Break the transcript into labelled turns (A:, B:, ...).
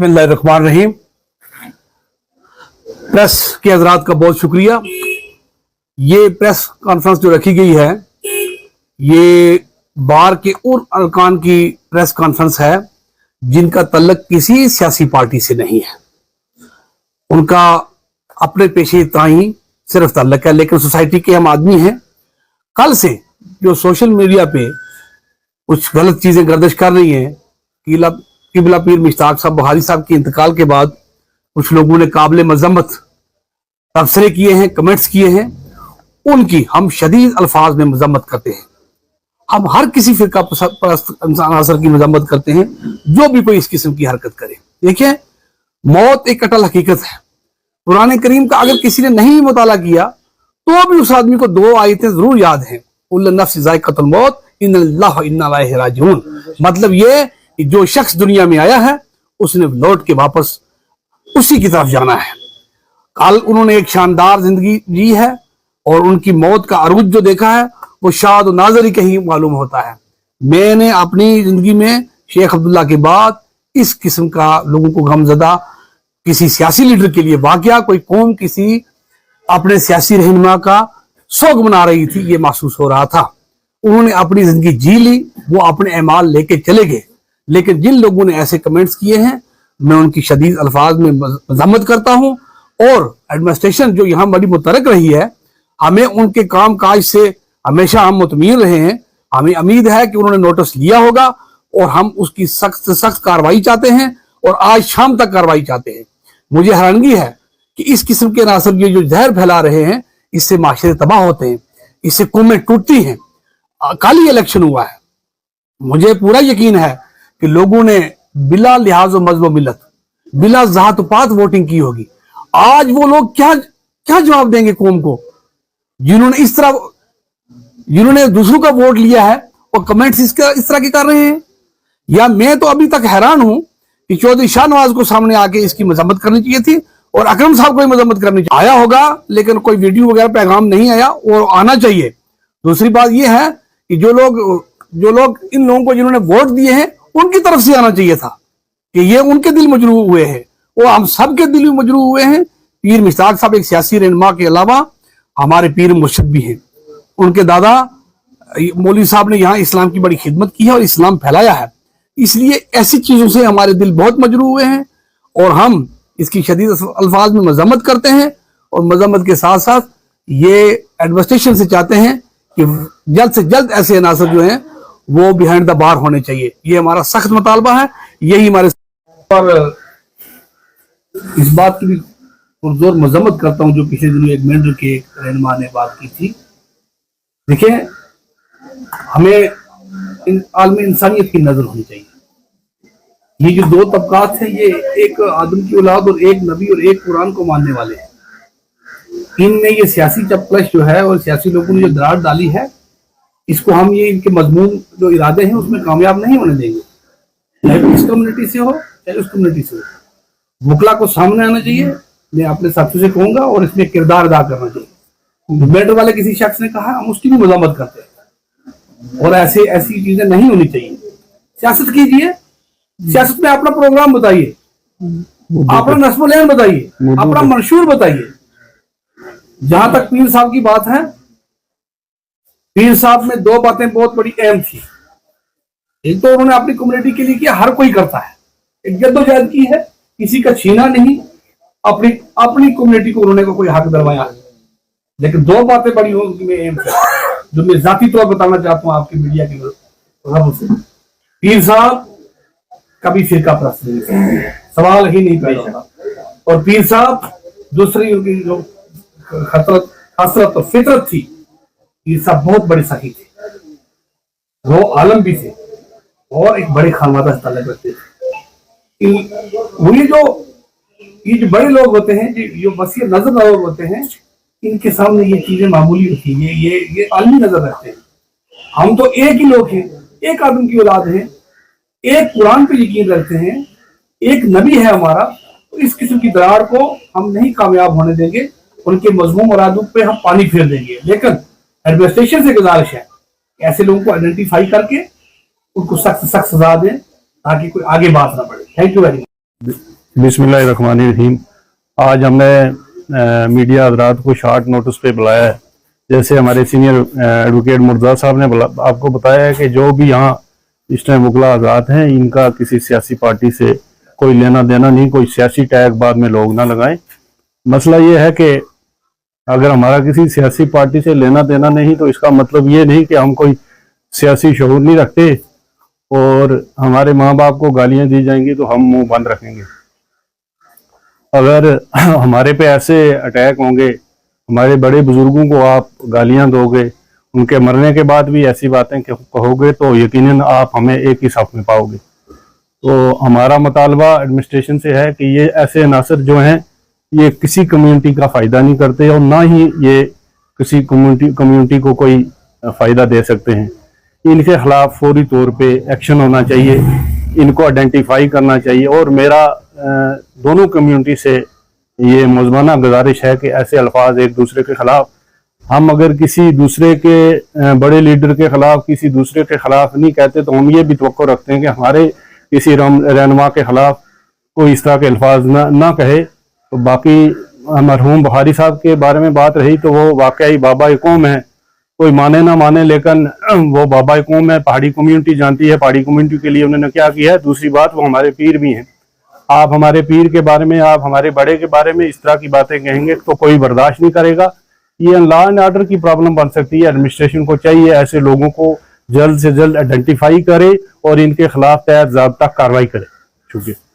A: बिस्मिल्लाहिर्रहमानिर्रहीम। प्रेस के हजरात का बहुत शुक्रिया। ये प्रेस कॉन्फ्रेंस जो रखी गई है ये बार के उन अरकान की प्रेस कॉन्फ्रेंस है जिनका तल्लक किसी सियासी पार्टी से नहीं है। उनका अपने पेशे ताई सिर्फ तल्लक है, लेकिन सोसाइटी के हम आदमी हैं। कल से जो सोशल मीडिया पे कुछ गलत चीजें गर्दिश कर रही हैं, किबला पीर मुश्ताक साहब बुखारी साहब के इंतकाल के बाद कुछ लोगों ने काबिल मजम्मत तबसरे किए हैं, कमेंट्स किए हैं, उनकी हम शदीद अल्फाज में मजम्मत करते हैं। हम हर किसी फिरका परस्त अनासर की मजम्मत करते हैं जो भी कोई इस किस्म की हरकत करे। देखिए, मौत एक अटल हकीकत है। कुरान करीम का अगर किसी ने नहीं मुताला किया तो भी उस आदमी को दो आयतें जरूर याद हैं, कुल्लु नफ्सिन ज़ाइक़तुल मौत इन्नल्लाह व इन्ना इलैहि राजिऊन। मतलब ये कि जो शख्स दुनिया में आया है उसने लौट के वापस उसी की तरफ जाना है। कल उन्होंने एक शानदार जिंदगी जी है और उनकी मौत का अरूज जो देखा है वो शाद और नाज़र ही कहीं मालूम होता है। मैंने अपनी जिंदगी में शेख अब्दुल्ला के बाद इस किस्म का लोगों को गमजदा किसी सियासी लीडर के लिए वाकया, कोई कौम किसी अपने सियासी रहनुमा का शौक मना रही थी, ये महसूस हो रहा था। उन्होंने अपनी जिंदगी जी ली, वो अपने अमाल लेके चले गए। लेकिन जिन लोगों ने ऐसे कमेंट्स किए हैं मैं उनकी शदीद अल्फाज में मजम्मत करता हूं। और एडमिनिस्ट्रेशन जो यहाँ बड़ी मुतरक रही है, हमें उनके काम काज से हमेशा हम मुतमीन रहे हैं। हमें उम्मीद है कि उन्होंने नोटिस लिया होगा और हम उसकी सख्त से सख्त कार्रवाई चाहते हैं और आज शाम तक कार्रवाई चाहते हैं। मुझे हैरानगी है कि इस किस्म के नासर ये जो जहर फैला रहे हैं इससे माशरे तबाह होते हैं, इससे कौमें टूटती हैं। कल ही इलेक्शन हुआ है, मुझे पूरा यकीन है कि लोगों ने बिला लिहाज मजहब मिलत, बिला ज़ात पात वोटिंग की होगी। आज वो लोग क्या क्या जवाब देंगे कौम को जिन्होंने जिन्होंने दूसरों का वोट लिया है और कमेंट्स इस तरह के कर रहे हैं। या मैं तो अभी तक हैरान हूं कि चौधरी शाहनवाज को सामने आके इसकी मजम्मत करनी चाहिए थी और अकरम साहब को ही मजम्मत करनी चाहिए। आया होगा लेकिन कोई वीडियो वगैरह पैगाम नहीं आया और आना चाहिए। दूसरी बात यह है कि जो लोग इन लोगों को जिन्होंने वोट दिए हैं उनकी तरफ से आना चाहिए था कि ये उनके दिल मजरूह हुए हैं, वो हम सब के दिल मजरूह हुए हैं। पीर मुश्ताक साहब एक सियासी रहनुमा के अलावा हमारे पीर मुर्शिद भी हैं। उनके दादा मौलवी साहब ने यहाँ इस्लाम की बड़ी खिदमत की है और इस्लाम फैलाया है। इसलिए ऐसी चीजों से हमारे दिल बहुत मजरूह हुए हैं और हम इसकी शदीद अल्फाज में मजम्मत करते हैं और मजम्मत के साथ साथ ये एडमिनिस्ट्रेशन से चाहते हैं कि जल्द से जल्द ऐसे अनासर जो हैं वो बिहाइंड द बार होने चाहिए। ये हमारा सख्त मुतालबा है। यही हमारे और इस बात की भी पुरजोर मजम्मत करता हूँ जो पिछले दिनों एक मेंढर के रहनुमा ने बात की थी। देखिए, हमें आलमी इंसानियत की नजर होनी चाहिए। ये जो दो तबकात हैं ये एक आदम की औलाद और एक नबी और एक कुरान को मानने वाले हैं। इनमें ये सियासी चपकलश जो है और सियासी लोगों ने जो दरार डाली है इसको हम ये इनके मजमून जो इरादे हैं उसमें कामयाब नहीं होने देंगे, चाहे इस कम्युनिटी से हो चाहे उस कम्युनिटी से हो। मुखला को सामने आना चाहिए, मैं अपने साथियों से कहूंगा, और इसमें किरदार अदा करना चाहिए। मेंढर वाले किसी शख्स ने कहा हम उसकी भी मजम्मत करते हैं और ऐसी चीजें नहीं होनी चाहिए। सियासत कीजिए, सियासत में अपना प्रोग्राम बताइए, अपना नस्बुलैन बताइए, अपना मंशूर बताइए। जहां तक पीर साहब की बात है, पीर साहब में दो बातें बहुत बड़ी अहम थी। एक तो उन्होंने अपनी कम्युनिटी के लिए किया, हर कोई करता है, एक जद्दोजहद की है, किसी का छीना नहीं, अपनी कम्युनिटी को उन्होंने कोई हक दिलवाया है। लेकिन दो बातें बड़ी उनमें अहम थी जो मैं जाती तौर बताना चाहता हूँ आपकी मीडिया के रब से। पीर साहब कभी फिरका परस्त नहीं थे, सवाल ही नहीं पैदा होता। और पीर साहब दूसरी उनकी जो हसरत और फितरत थी, पीर साहब बहुत बड़े सखी थे, वो आलम भी थे और एक बड़े खानवादा से ताल्लुक रखते थे। ये जो बड़े लोग होते हैं, जो वसीय नजर लोग होते हैं, इनके सामने ये चीजें मामूली होती है। ये आलमी नजर रखते हैं। हम तो एक ही लोग हैं, एक आदम की औलाद हैं, एक कुरान पे यकीन रखते हैं, एक नबी है हमारा। तो इस किस्म की दरार को हम नहीं कामयाब होने देंगे, उनके मजमूम और आदूब पे हम पानी फेर देंगे। लेकिन एडमिनिस्ट्रेशन से गुजारिश है ऐसे लोगों को आइडेंटिफाई करके उनको सख्त सख्त सजा दें ताकि कोई आगे बात ना बढ़े। Thank you very much.
B: बिस्मिल्लाहिर्रहमानिर्रहीम। आज हमने मीडिया हजरात को शॉर्ट नोटिस पे बुलाया है। जैसे हमारे सीनियर एडवोकेट मुर्तज़ा साहब ने आपको बताया है कि जो भी यहाँ इस टाइम वकला हजरात हैं, इनका किसी सियासी पार्टी से कोई लेना देना नहीं, कोई सियासी टैग बाद में लोग ना लगाएं। मसला ये है कि अगर हमारा किसी सियासी पार्टी से लेना देना नहीं तो इसका मतलब ये नहीं कि हम कोई सियासी शऊर नहीं रखते और हमारे माँ बाप को गालियां दी जाएंगी तो हम मुंह बंद रखेंगे। अगर हमारे पे ऐसे अटैक होंगे, हमारे बड़े बुजुर्गों को आप गालियां दोगे, उनके मरने के बाद भी ऐसी बातें कहोगे तो यकीनन आप हमें एक ही साथ में पाओगे। तो हमारा मुतालबा एडमिनिस्ट्रेशन से है कि ये ऐसे अनासर जो हैं ये किसी कम्युनिटी का फ़ायदा नहीं करते और ना ही ये किसी कम्युनिटी को कोई फ़ायदा दे सकते हैं। इनके खिलाफ फौरी तौर पे एक्शन होना चाहिए, इनको आइडेंटिफाई करना चाहिए। और मेरा दोनों कम्युनिटी से ये मुज़माना गुजारिश है कि ऐसे अल्फाज एक दूसरे के खिलाफ, हम अगर किसी दूसरे के बड़े लीडर के खिलाफ किसी दूसरे के खिलाफ नहीं कहते तो हम ये भी तवक्को रखते हैं कि हमारे किसी रहनुमा के खिलाफ कोई इस तरह के अल्फाज ना कहे। तो बाकी मरहूम बुखारी साहब के बारे में बात रही तो वो वाकई बाबा कौम है, कोई माने ना माने लेकिन वो बाबा कौम है, पहाड़ी कम्युनिटी जानती है पहाड़ी कम्युनिटी के लिए उन्होंने क्या किया है। दूसरी बात, वो हमारे पीर भी हैं। आप हमारे पीर के बारे में, आप हमारे बड़े के बारे में इस तरह की बातें कहेंगे तो कोई बर्दाश्त नहीं करेगा। ये लॉ एंड ऑर्डर की प्रॉब्लम बन सकती है। एडमिनिस्ट्रेशन को चाहिए ऐसे लोगों को जल्द से जल्द आइडेंटिफाई करे और इनके खिलाफ तहत ज़ाब्ता कार्रवाई करे। शुक्रिया।